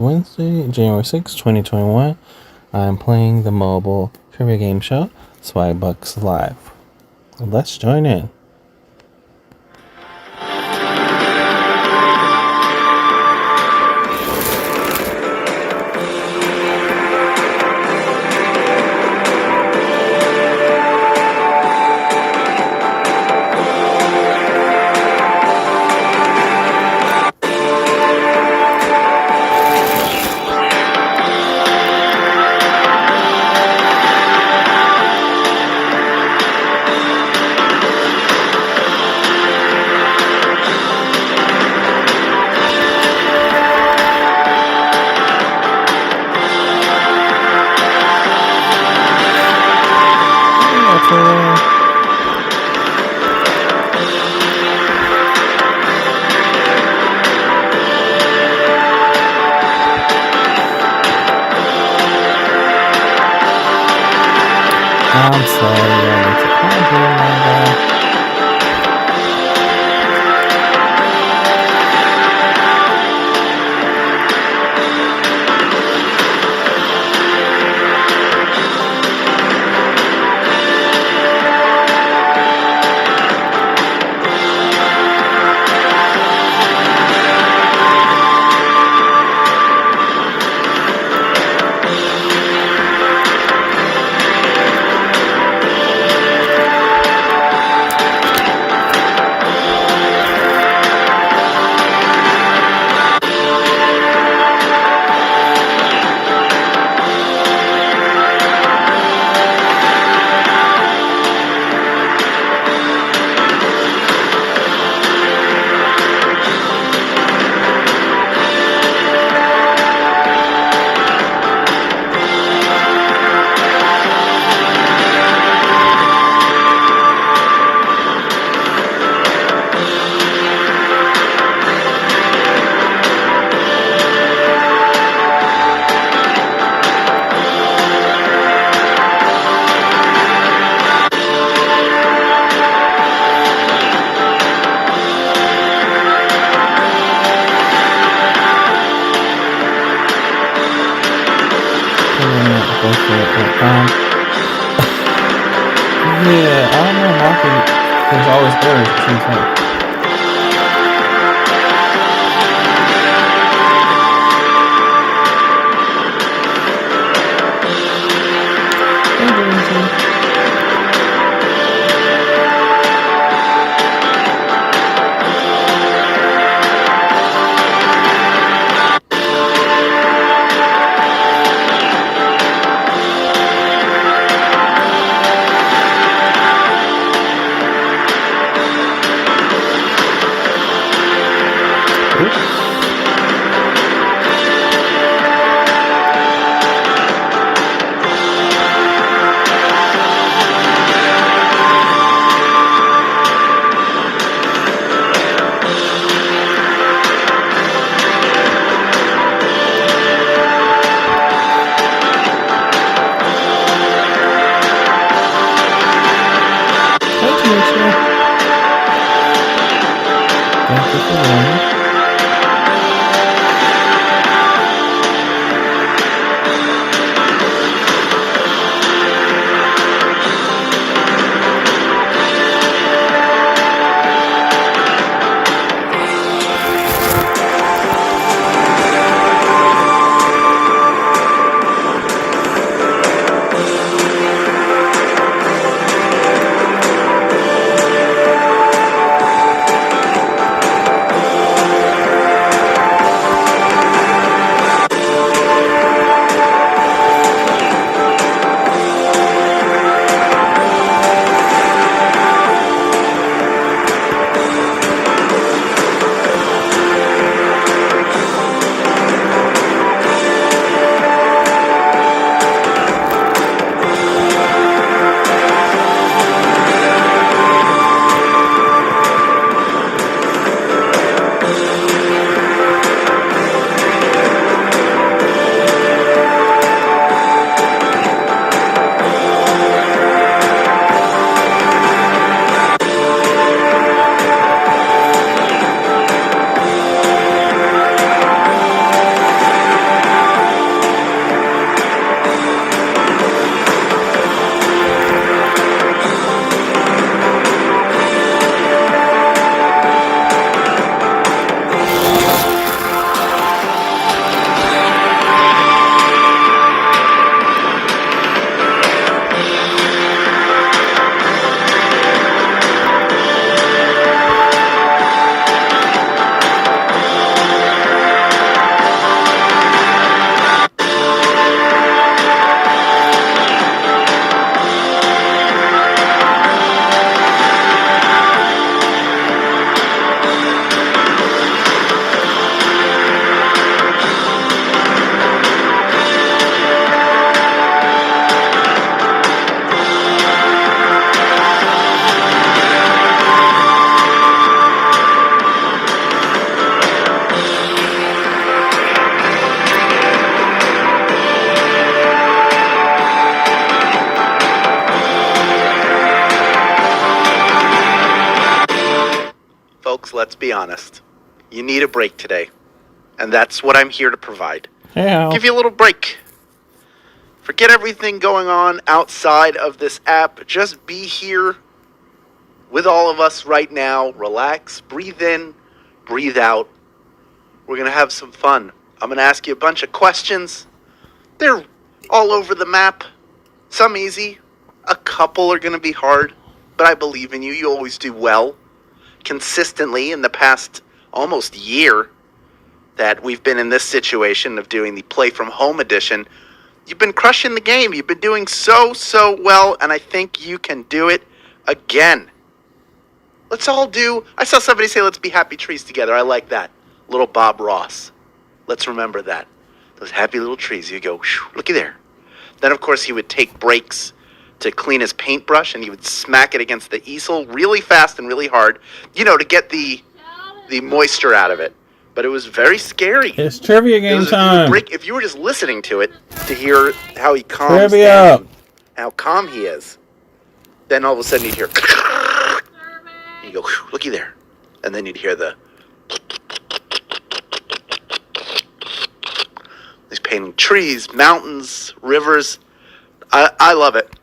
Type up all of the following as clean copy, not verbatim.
Wednesday, January 6, 2021. I'm playing the mobile trivia game show, Swagbucks Live. Let's join in. I'm sorry, I need to come here, my guy. Yeah, I don't know how there's always errors at the same time. be honest. You need a break today. And that's what I'm here to provide. Yeah. Give you a little break. Forget everything going on outside of this app. Just be here with all of us right now. Relax, breathe in, breathe out. We're going to have some fun. I'm going to ask you a bunch of questions. They're all over the map. Some easy. A couple are going to be hard. But I believe in you. You always do well. Consistently in the past almost year that we've been in this situation of doing the Play From Home edition, you've been crushing the game. You've been doing so well, and I think you can do it again. Let's all do... I saw somebody say, let's be happy trees together. I like that. Little Bob Ross. Let's remember that. Those happy little trees. You go, looky there. Then, of course, he would take breaks to clean his paintbrush, and he would smack it against the easel really fast and really hard, you know, to get the moisture out of it. But it was very scary. It's trivia game time. If you were just listening to it, to hear how he calms down, how calm he is, then all of a sudden you'd hear, you go, looky there. And then you'd hear he's painting trees, mountains, rivers. I love it.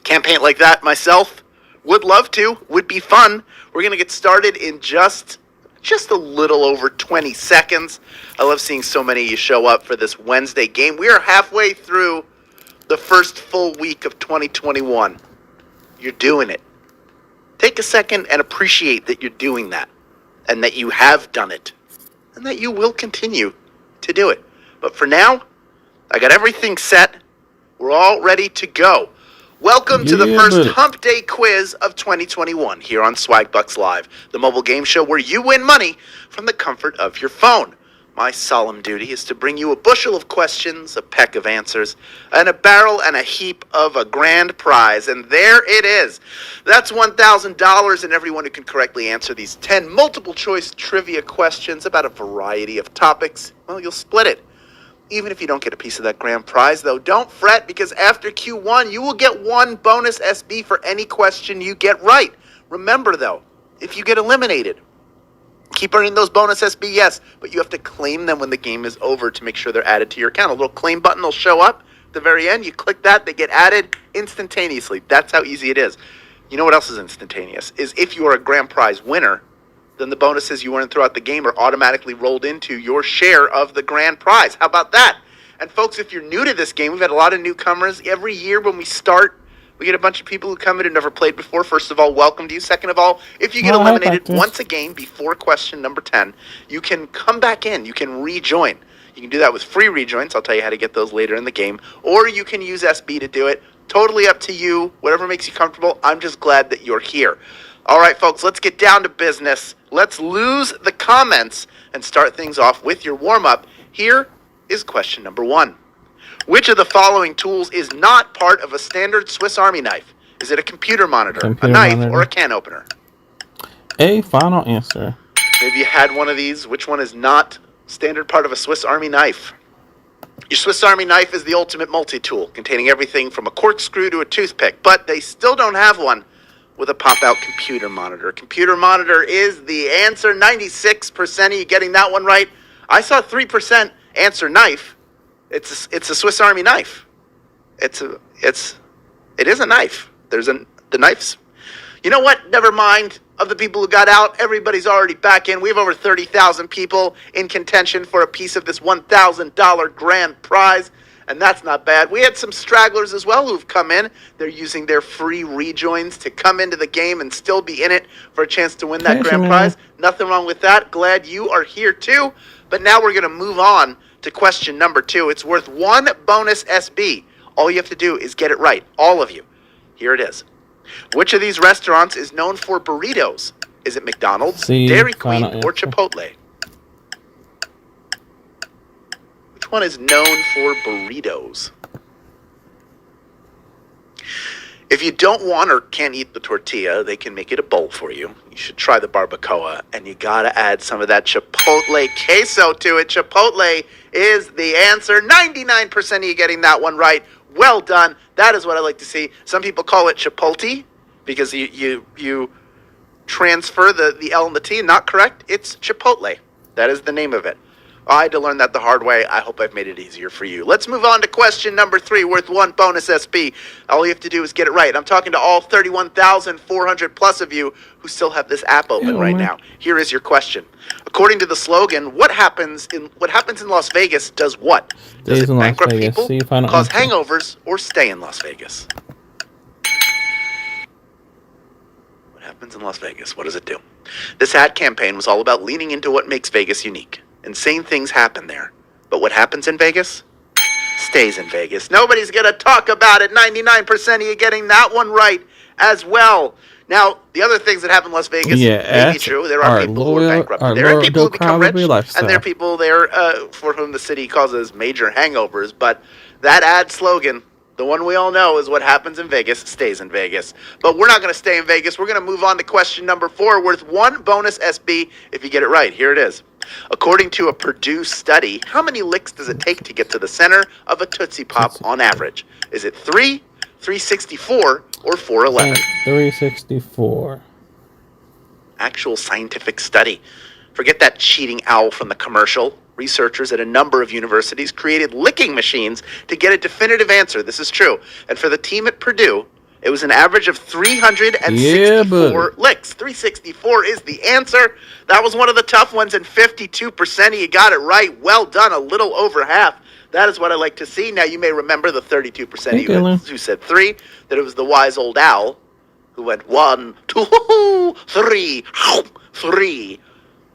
Can't paint like that myself. Would love to. Would be fun. We're going to get started in just a little over 20 seconds. I love seeing so many of you show up for this Wednesday game. We are halfway through the first full week of 2021. You're doing it. Take a second and appreciate that you're doing that, and that you have done it, and that you will continue to do it. But for now, I got everything set. We're all ready to go. Welcome to the first Hump Day quiz of 2021 here on Swagbucks Live, the mobile game show where you win money from the comfort of your phone. My solemn duty is to bring you a bushel of questions, a peck of answers, and a barrel and a heap of a grand prize. And there it is. That's $1,000, and everyone who can correctly answer these 10 multiple choice trivia questions about a variety of topics, well, you'll split it. Even if you don't get a piece of that grand prize, though, don't fret, because after Q1, you will get one bonus SB for any question you get right. Remember, though, if you get eliminated, keep earning those bonus SB, yes, but you have to claim them when the game is over to make sure they're added to your account. A little claim button will show up at the very end. You click that, they get added instantaneously. That's how easy it is. You know what else is instantaneous? Is if you are a grand prize winner, then the bonuses you earn throughout the game are automatically rolled into your share of the grand prize. How about that? And folks, if you're new to this game, we've had a lot of newcomers. Every year when we start, we get a bunch of people who come in who never played before. First of all, welcome to you. Second of all, if you get eliminated once a game before question number 10, you can come back in. You can rejoin. You can do that with free rejoins. I'll tell you how to get those later in the game. Or you can use SB to do it. Totally up to you. Whatever makes you comfortable. I'm just glad that you're here. All right, folks, let's get down to business. Let's lose the comments and start things off with your warm-up. Here is question number 1. Which of the following tools is not part of a standard Swiss Army knife? Is it a computer monitor, a knife, or a can opener? A final answer. Maybe you had one of these. Which one is not standard part of a Swiss Army knife? Your Swiss Army knife is the ultimate multi-tool, containing everything from a corkscrew to a toothpick, but they still don't have one with a pop-out computer monitor. Computer monitor is the answer. 96% of you getting that one right. I saw 3% answer knife. It's a Swiss Army knife. It is a knife. The knives. You know what? Never mind. Of the people who got out, everybody's already back in. We have over 30,000 people in contention for a piece of this $1,000 grand prize. And that's not bad. We had some stragglers as well who've come in. They're using their free rejoins to come into the game and still be in it for a chance to win that grand prize. Nothing wrong with that. Glad you are here too. But now we're going to move on to question number 2. It's worth one bonus SB. All you have to do is get it right. All of you. Here it is. Which of these restaurants is known for burritos? Is it McDonald's, Dairy Queen, or Chipotle? Which one is known for burritos? If you don't want or can't eat the tortilla, they can make it a bowl for you. You should try the barbacoa, and you gotta add some of that chipotle queso to it. Chipotle is the answer. 99% of you getting that one right. Well done. That is what I like to see. Some people call it chipotle because you transfer the L and the T. Not correct. It's Chipotle. That is the name of it. I had to learn that the hard way. I hope I've made it easier for you. Let's move on to question number 3, worth 1 bonus SB. All you have to do is get it right. I'm talking to all 31,400 plus of you who still have this app open right now. Here is your question. According to the slogan, what happens in Las Vegas does what? Does it bankrupt people, cause hangovers, or stay in Las Vegas? What happens in Las Vegas? What does it do? This ad campaign was all about leaning into what makes Vegas unique. Insane things happen there. But what happens in Vegas stays in Vegas. Nobody's going to talk about it. 99% of you getting that one right as well. Now, the other things that happen in Las Vegas may be true. There are people who are bankrupted. There are people who become rich, and there are people there for whom the city causes major hangovers. But that ad slogan, the one we all know, is what happens in Vegas stays in Vegas. But we're not going to stay in Vegas. We're going to move on to question number 4, worth 1 bonus SB if you get it right. Here it is. According to a Purdue study, how many licks does it take to get to the center of a Tootsie Pop on average? Is it 3, 364, or 411? 364. Actual scientific study. Forget that cheating owl from the commercial. Researchers at a number of universities created licking machines to get a definitive answer. This is true. And for the team at Purdue, it was an average of 364 licks. 364 is the answer. That was one of the tough ones, and 52% of you got it right. Well done, a little over half. That is what I like to see. Now, you may remember the 32% of you who said 3, that it was the wise old owl who went 1, 2, 3, 3.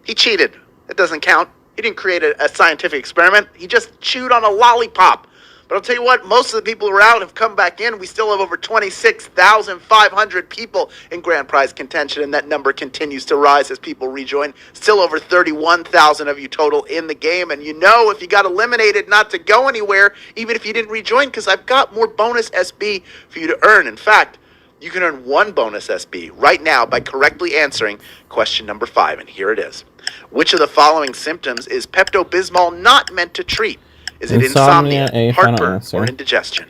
He cheated. It doesn't count. He didn't create a scientific experiment. He just chewed on a lollipop. But I'll tell you what, most of the people who are out have come back in. We still have over 26,500 people in grand prize contention, and that number continues to rise as people rejoin. Still over 31,000 of you total in the game. And you know, if you got eliminated, not to go anywhere, even if you didn't rejoin, because I've got more bonus SB for you to earn. In fact, you can earn 1 bonus SB right now by correctly answering question number 5, and here it is. Which of the following symptoms is Pepto-Bismol not meant to treat? Is it insomnia, heartburn, or indigestion?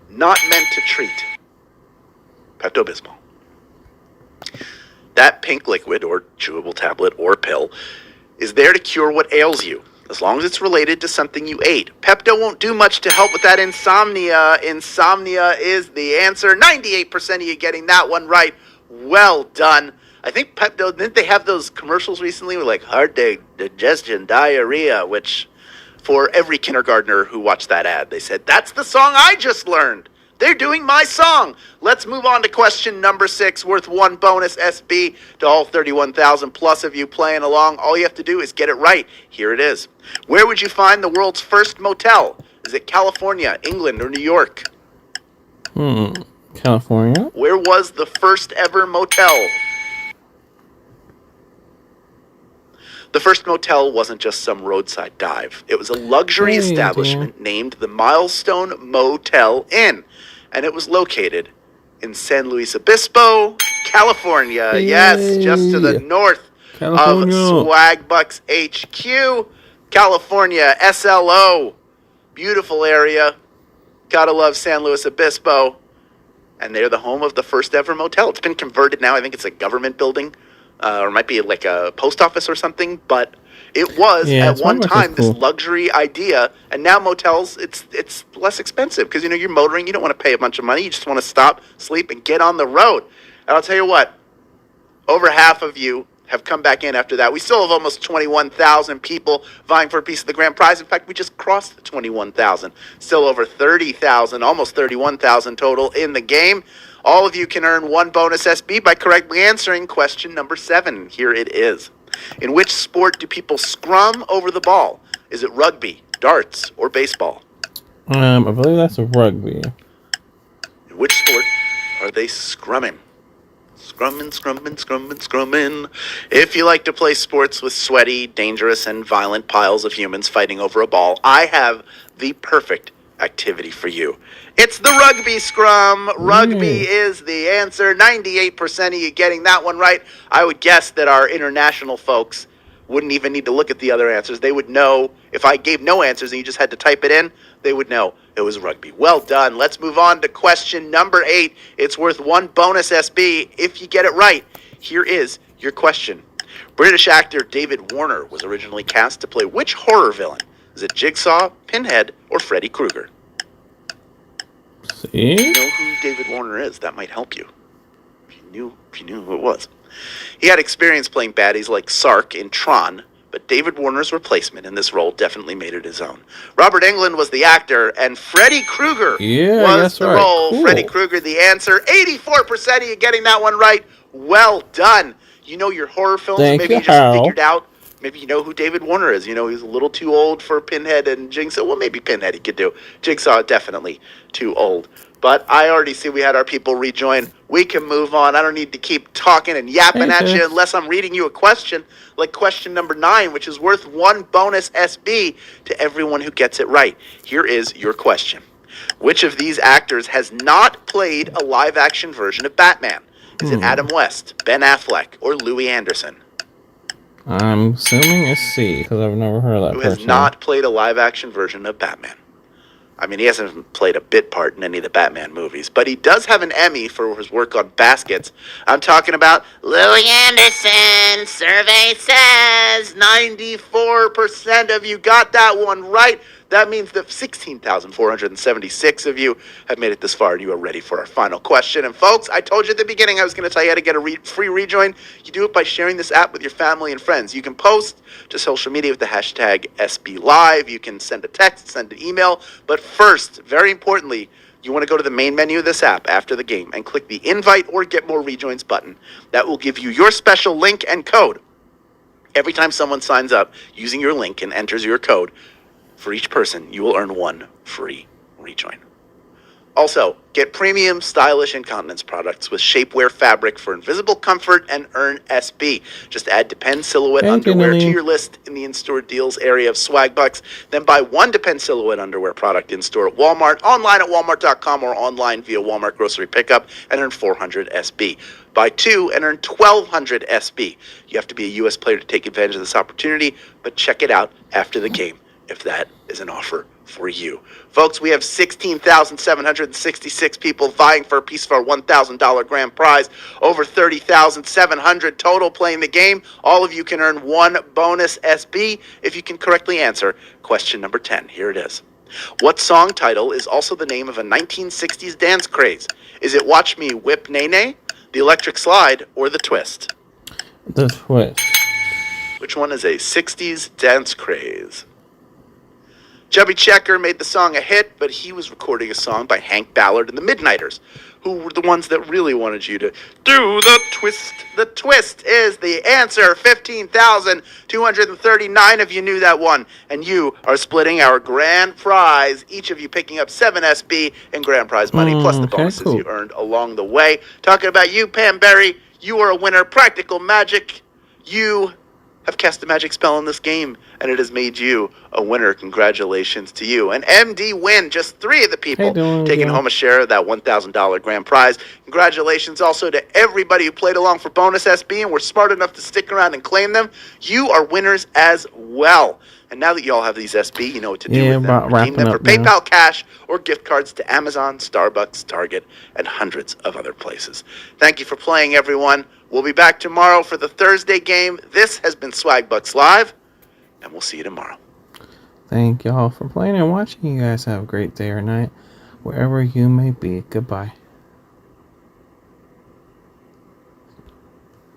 Not meant to treat. Pepto-Bismol. That pink liquid, or chewable tablet, or pill, is there to cure what ails you, as long as it's related to something you ate. Pepto won't do much to help with that insomnia. Insomnia is the answer. 98% of you getting that one right. Well done. I think Pepto, didn't they have those commercials recently with like heartache, digestion, diarrhea, which for every kindergartner who watched that ad, they said, that's the song I just learned. They're doing my song. Let's move on to question number 6, worth 1 bonus SB to all 31,000 plus of you playing along. All you have to do is get it right. Here it is. Where would you find the world's first motel? Is it California, England, or New York? California. Where was the first ever motel? The first motel wasn't just some roadside dive. It was a luxury establishment named the Milestone Motel Inn, and it was located in San Luis Obispo, California. Yes, just to the north of Swagbucks HQ. California, SLO. Beautiful area. Gotta love San Luis Obispo. And they're the home of the first ever motel. It's been converted now. I think it's a government building. Or it might be like a post office or something, but it was at one time this luxury idea, and now motels, it's less expensive because, you know, you're motoring, you don't want to pay a bunch of money, you just want to stop, sleep, and get on the road. And I'll tell you what, over half of you have come back in after that. We still have almost 21,000 people vying for a piece of the grand prize. In fact, we just crossed 21,000. Still over 30,000, almost 31,000 total in the game. All of you can earn 1 bonus SB by correctly answering question number 7. Here it is. In which sport do people scrum over the ball? Is it rugby, darts, or baseball? I believe that's a rugby. In which sport are they scrumming? Scrumming. If you like to play sports with sweaty, dangerous, and violent piles of humans fighting over a ball, I have the perfect activity for you. It's the rugby scrum. Rugby is the answer. 98% of you getting that one right. I would guess that our international folks wouldn't even need to look at the other answers. They would know If I gave no answers and you just had to type it in, they would know it was rugby. Well done. Let's move on to question number 8. It's worth 1 bonus SB if you get it right. Here is your question. British actor David Warner was originally cast to play which horror villain? Is it Jigsaw, Pinhead, or Freddy Krueger? See? If you know who David Warner is, that might help you. If you knew who it was. He had experience playing baddies like Sark in Tron, but David Warner's replacement in this role definitely made it his own. Robert Englund was the actor, and Freddy Krueger was the role. Cool. Freddy Krueger, the answer. 84% of you getting that one right. Well done. You know your horror films. Maybe you just figured out. Maybe you know who David Warner is. You know he's a little too old for Pinhead and Jigsaw. Well, maybe Pinhead he could do. Jigsaw, definitely too old. But I already see we had our people rejoin. We can move on. I don't need to keep talking and yapping at you unless I'm reading you a question, like question number 9, which is worth 1 bonus SB to everyone who gets it right. Here is your question. Which of these actors has not played a live-action version of Batman? Is it Adam West, Ben Affleck, or Louis Anderson? I'm assuming it's C, because I've never heard of that person. Who has not played a live-action version of Batman? I mean, he hasn't played a bit part in any of the Batman movies, but he does have an Emmy for his work on Baskets. I'm talking about Louis Anderson. Survey says 94% of you got that one right. That means that 16,476 of you have made it this far, and you are ready for our final question. And folks, I told you at the beginning I was going to tell you how to get a free rejoin. You do it by sharing this app with your family and friends. You can post to social media with the hashtag SBLive. You can send a text, send an email. But first, very importantly, you want to go to the main menu of this app after the game and click the invite or get more rejoins button. That will give you your special link and code. Every time someone signs up using your link and enters your code, for each person, you will earn 1 free rejoin. Also, get premium, stylish incontinence products with shapewear fabric for invisible comfort and earn SB. Just add Depend Silhouette underwear to your list in the in-store deals area of Swagbucks. Then buy 1 Depend Silhouette underwear product in-store at Walmart, online at walmart.com, or online via Walmart grocery pickup and earn 400 SB. Buy 2 and earn 1,200 SB. You have to be a U.S. player to take advantage of this opportunity, but check it out after the game if that is an offer for you. Folks, we have 16,766 people vying for a piece of our $1,000 grand prize. Over 30,700 total playing the game. All of you can earn 1 bonus SB if you can correctly answer question number 10. Here it is. What song title is also the name of a 1960s dance craze? Is it Watch Me Whip Nay Nay, The Electric Slide, or The Twist? The Twist. Which one is a 60s dance craze? Chubby Checker made the song a hit, but he was recording a song by Hank Ballard and the Midnighters, who were the ones that really wanted you to do the twist. The twist is the answer. 15,239 of you knew that one, and you are splitting our grand prize, each of you picking up 7 SB in grand prize money, plus the bonuses you earned along the way. Talking about you, Pam Berry, you are a winner. Practical Magic, you have cast a magic spell in this game, and it has made you a winner. Congratulations to you. And MD Win, just 3 of the people taking home a share of that $1,000 grand prize. Congratulations also to everybody who played along for bonus SB and were smart enough to stick around and claim them. You are winners as well. And now that you all have these SB, you know what to do with them. Redeem them for PayPal cash or gift cards to Amazon, Starbucks, Target, and hundreds of other places. Thank you for playing, everyone. We'll be back tomorrow for the Thursday game. This has been Swagbucks Live, and we'll see you tomorrow. Thank y'all for playing and watching. You guys have a great day or night, wherever you may be. Goodbye.